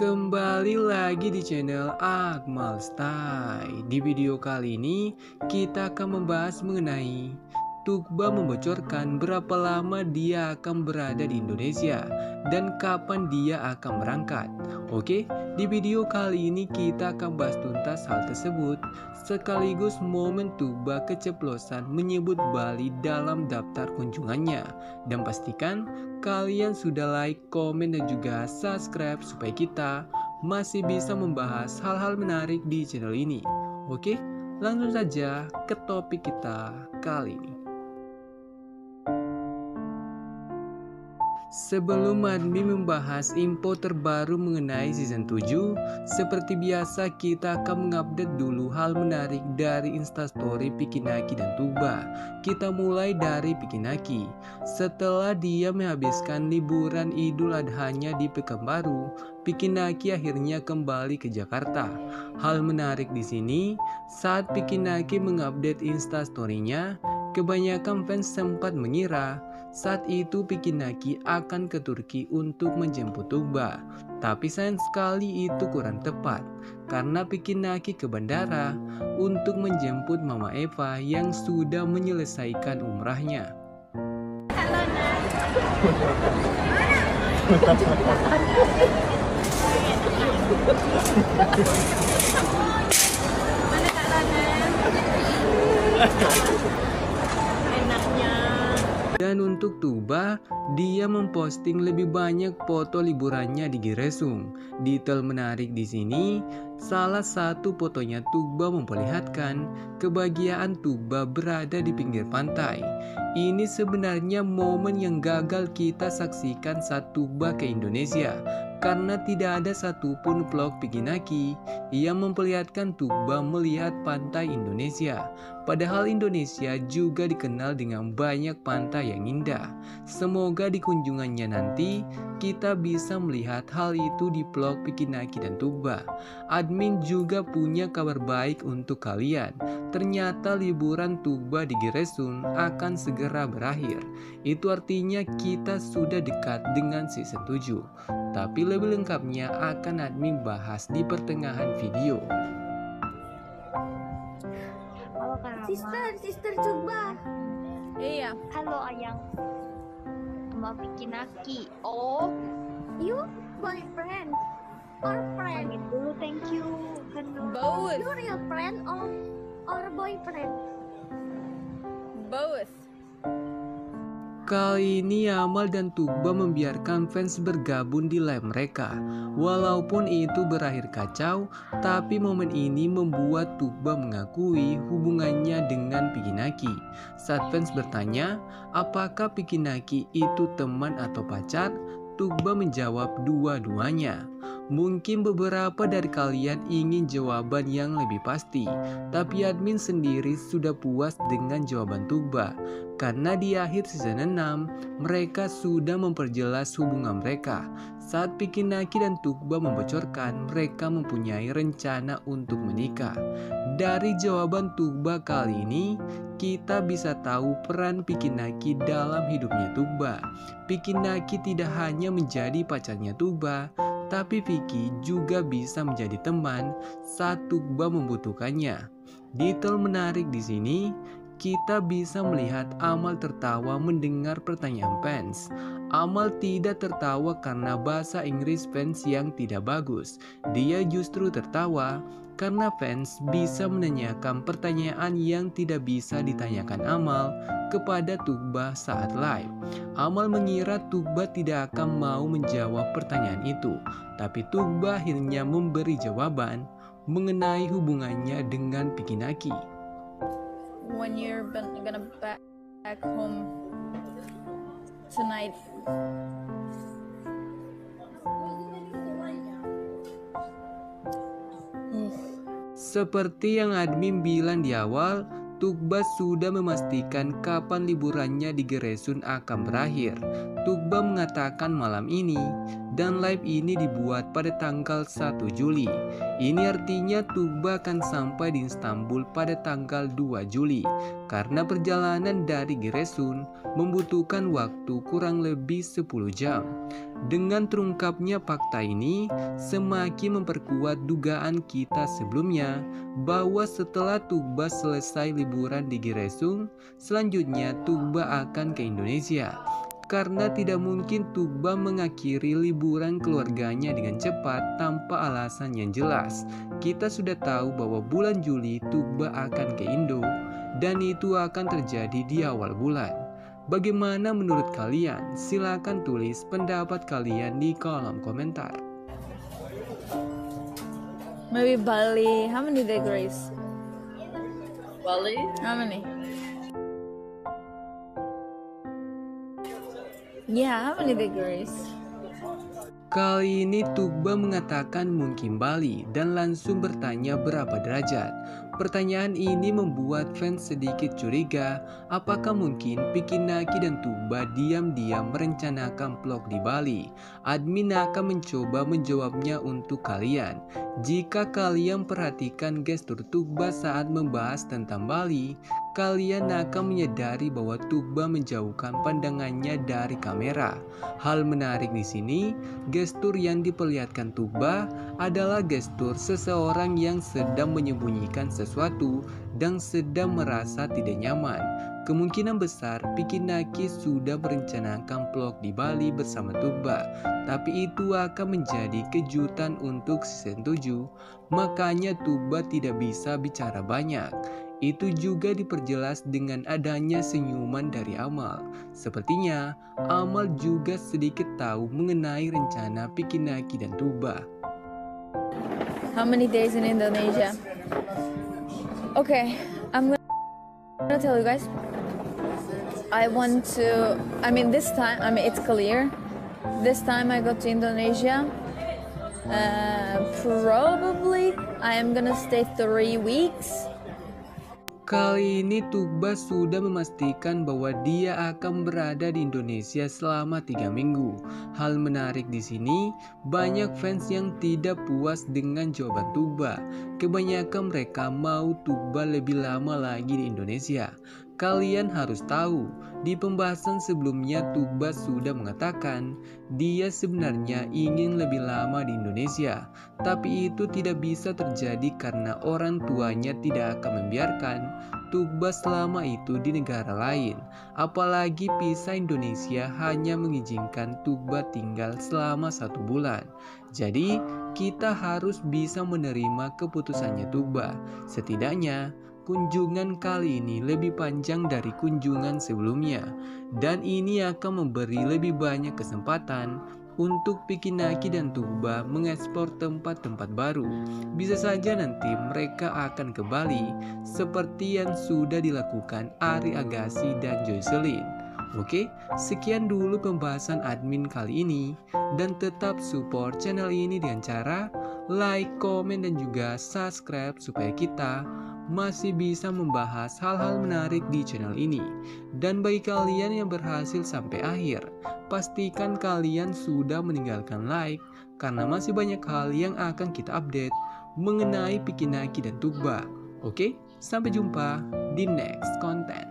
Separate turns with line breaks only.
Kembali lagi di channel Akmal Style. Di video kali ini kita akan membahas mengenai Tuğba membocorkan berapa lama dia akan berada di Indonesia dan kapan dia akan berangkat. Oke, di video kali ini kita akan bahas tuntas hal tersebut sekaligus momen Tuğba keceplosan menyebut Bali dalam daftar kunjungannya. Dan pastikan kalian sudah like, komen, dan juga subscribe supaya kita masih bisa membahas hal-hal menarik di channel ini. Oke, langsung saja ke topik kita kali ini. Sebelum admin membahas info terbaru mengenai season 7, seperti biasa kita akan mengupdate dulu hal menarik dari Instastory Pikinaki dan Tuğba. Kita mulai dari Pikinaki. Setelah dia menghabiskan liburan Idul Adhanya di Pekanbaru, Pikinaki akhirnya kembali ke Jakarta. Hal menarik di sini, saat Pikinaki mengupdate Instastory-nya, kebanyakan fans sempat mengira saat itu Pikinaki akan ke Turki untuk menjemput Tuğba. Tapi sayang sekali itu kurang tepat, karena Pikinaki ke bandara untuk menjemput Mama Eva yang sudah menyelesaikan umrahnya. Dan untuk Tuğba, dia memposting lebih banyak foto liburannya di Giresun. Detail menarik di sini, salah satu fotonya Tuğba memperlihatkan kebahagiaan Tuğba berada di pinggir pantai. Ini sebenarnya momen yang gagal kita saksikan saat Tuğba ke Indonesia, karena tidak ada satupun vlog Pikinaki yang memperlihatkan Tuğba melihat pantai Indonesia. Padahal Indonesia juga dikenal dengan banyak pantai yang indah. Semoga di kunjungannya nanti kita bisa melihat hal itu di vlog Pikinaki dan Tuğba. Admin juga punya kabar baik untuk kalian. Ternyata liburan Tuğba di Giresun akan segera berakhir. Itu artinya kita sudah dekat dengan season 7. Tapi lebih lengkapnya akan admin bahas di pertengahan video.
Halo Kak
Sister Tuğba.
Iya.
Halo Ayang. Sama Pikinaki. Oh, you boyfriend or friend? Pamit dulu, thank you.
Both.
You real friend or boyfriend?
Both.
Kali ini Amal dan Tuğba membiarkan fans bergabung di live mereka. Walaupun itu berakhir kacau, tapi momen ini membuat Tuğba mengakui hubungannya dengan Pikinaki. Saat fans bertanya, apakah Pikinaki itu teman atau pacar? Tuğba menjawab dua-duanya. Mungkin beberapa dari kalian ingin jawaban yang lebih pasti, tapi admin sendiri sudah puas dengan jawaban Tuğba. Karena di akhir season 6, mereka sudah memperjelas hubungan mereka. Saat Pikinaki dan Tuğba membocorkan mereka mempunyai rencana untuk menikah. Dari jawaban Tuğba kali ini, kita bisa tahu peran Pikinaki dalam hidupnya Tuğba. Pikinaki tidak hanya menjadi pacarnya Tuğba, tapi Vicky juga bisa menjadi teman saat Tuğba membutuhkannya. Detail menarik di sini, kita bisa melihat Amal tertawa mendengar pertanyaan fans. Amal tidak tertawa karena bahasa Inggris fans yang tidak bagus. Dia justru tertawa karena fans bisa menanyakan pertanyaan yang tidak bisa ditanyakan Amal kepada Tuğba saat live. Amal mengira Tuğba tidak akan mau menjawab pertanyaan itu, tapi Tuğba akhirnya memberi jawaban mengenai hubungannya dengan Pikinaki.
When you're gonna back home tonight.
Seperti yang admin bilang di awal, Tuğba sudah memastikan kapan liburannya di Giresun akan berakhir. Tuğba mengatakan malam ini, dan live ini dibuat pada tanggal 1 Juli. Ini artinya Tuğba akan sampai di Istanbul pada tanggal 2 Juli. Karena perjalanan dari Giresun membutuhkan waktu kurang lebih 10 jam. Dengan terungkapnya fakta ini, semakin memperkuat dugaan kita sebelumnya bahwa setelah Tuba selesai liburan di Giresun, selanjutnya Tuba akan ke Indonesia. Karena tidak mungkin Tuba mengakhiri liburan keluarganya dengan cepat tanpa alasan yang jelas. Kita sudah tahu bahwa bulan Juli Tuba akan ke Indo, dan itu akan terjadi di awal bulan. Bagaimana menurut kalian? Silakan tulis pendapat kalian di kolom komentar.
Maybe Bali. How many degrees?
Bali?
How many? Yeah, how many degrees?
Kali ini Tuba mengatakan mungkin Bali dan langsung bertanya berapa derajat. Pertanyaan ini membuat fans sedikit curiga, apakah mungkin Vicky Naki dan Tuba diam-diam merencanakan vlog di Bali? Admin akan mencoba menjawabnya untuk kalian. Jika kalian perhatikan gestur Tuba saat membahas tentang Bali, kalian akan menyadari bahwa Tuba menjauhkan pandangannya dari kamera. Hal menarik di sini, gestur yang diperlihatkan Tuba adalah gestur seseorang yang sedang menyembunyikan sesuatu dan sedang merasa tidak nyaman. Kemungkinan besar Vicky Naki sudah merencanakan vlog di Bali bersama Tuba, tapi itu akan menjadi kejutan untuk season 7, makanya Tuba tidak bisa bicara banyak. Itu juga diperjelas dengan adanya senyuman dari Amal. Sepertinya Amal juga sedikit tahu mengenai rencana Vicky Naki dan Tuba.
How many days in Indonesia? Okay, I'm gonna tell you guys. This time, it's clear. This time I go to Indonesia. Probably I am gonna stay 3 weeks.
Kali ini Tuba sudah memastikan bahwa dia akan berada di Indonesia selama 3 minggu. Hal menarik di sini, banyak fans yang tidak puas dengan jawaban Tuba. Kebanyakan mereka mau Tuba lebih lama lagi di Indonesia. Kalian harus tahu, di pembahasan sebelumnya Tuba sudah mengatakan dia sebenarnya ingin lebih lama di Indonesia. Tapi itu tidak bisa terjadi karena orang tuanya tidak akan membiarkan Tuba selama itu di negara lain. Apalagi visa Indonesia hanya mengizinkan Tuba tinggal selama 1 bulan. Jadi kita harus bisa menerima keputusannya Tuba. Setidaknya kunjungan kali ini lebih panjang dari kunjungan sebelumnya, dan ini akan memberi lebih banyak kesempatan untuk Vicky Naki dan Tuba mengeksplor tempat-tempat baru. Bisa saja nanti mereka akan ke Bali seperti yang sudah dilakukan Ari Agassi dan Joycelyn. Oke, sekian dulu pembahasan admin kali ini, dan tetap support channel ini dengan cara like, komen, dan juga subscribe supaya kita masih bisa membahas hal-hal menarik di channel ini. Dan bagi kalian yang berhasil sampai akhir, pastikan kalian sudah meninggalkan like, karena masih banyak hal yang akan kita update mengenai Vicky Naki dan Tuba. Oke, sampai jumpa di next konten.